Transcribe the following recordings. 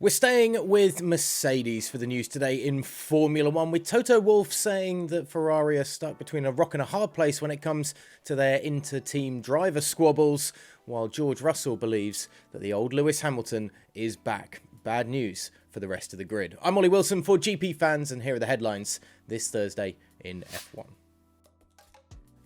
We're staying with Mercedes for the news today in Formula 1, with Toto Wolff saying that Ferrari are stuck between a rock and a hard place when it comes to their inter-team driver squabbles, while George Russell believes that the old Lewis Hamilton is back. Bad news for the rest of the grid. I'm Ollie Wilson for GPFans, and here are the headlines this Thursday in F1.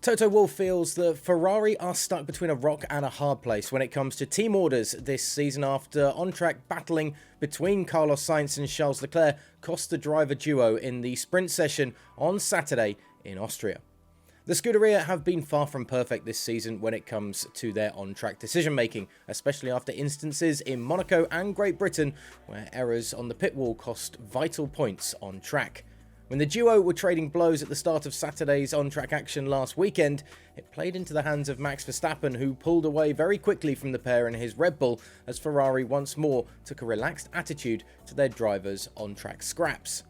Toto Wolff feels that Ferrari are stuck between a rock and a hard place when it comes to team orders this season after on-track battling between Carlos Sainz and Charles Leclerc cost the driver duo in the sprint session on Saturday in Austria. The Scuderia have been far from perfect this season when it comes to their on-track decision-making, especially after instances in Monaco and Great Britain where errors on the pit wall cost vital points on track. When the duo were trading blows at the start of Saturday's on-track action last weekend, it played into the hands of Max Verstappen, who pulled away very quickly from the pair in his Red Bull as Ferrari once more took a relaxed attitude to their drivers' on-track scraps.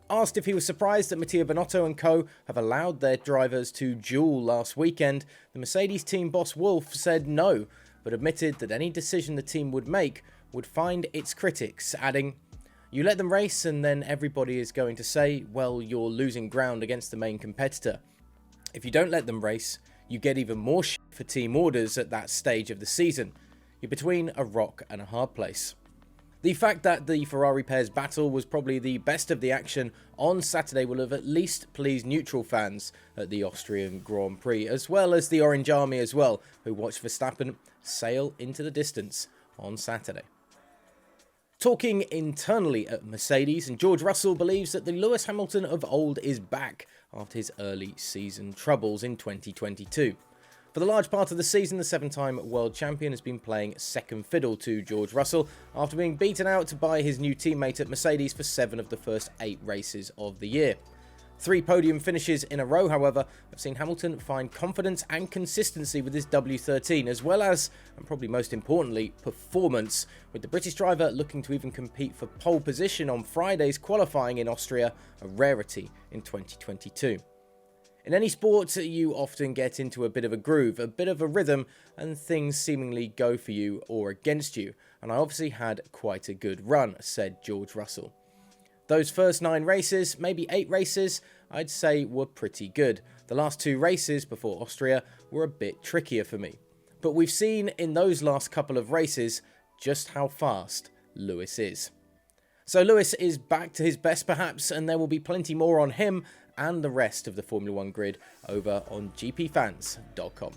Asked if he was surprised that Mattia Binotto and co have allowed their drivers to duel last weekend, the Mercedes team boss Wolff said no, but admitted that any decision the team would make would find its critics, adding, "You let them race and then everybody is going to say, well, you're losing ground against the main competitor. If you don't let them race, you get even more shit for team orders at that stage of the season. You're between a rock and a hard place." The fact that the Ferrari pair's battle was probably the best of the action on Saturday will have at least pleased neutral fans at the Austrian Grand Prix, as well as the Orange Army as well, who watched Verstappen sail into the distance on Saturday. Talking internally at Mercedes, and George Russell believes that the Lewis Hamilton of old is back after his early season troubles in 2022. For the large part of the season, the seven-time world champion has been playing second fiddle to George Russell after being beaten out by his new teammate at Mercedes for 7 of the first 8 races of the year. 3 podium finishes in a row, however, have seen Hamilton find confidence and consistency with his W13, as well as, and probably most importantly, performance, with the British driver looking to even compete for pole position on Friday's qualifying in Austria, a rarity in 2022. In any sport, you often get into a bit of a groove, a bit of a rhythm, and things seemingly go for you or against you, and I obviously had quite a good run, said George Russell. Those first 9 races, maybe 8 races, I'd say were pretty good. The last 2 races before Austria were a bit trickier for me. But we've seen in those last couple of races just how fast Lewis is. So Lewis is back to his best perhaps, and there will be plenty more on him and the rest of the Formula 1 grid over on GPFans.com.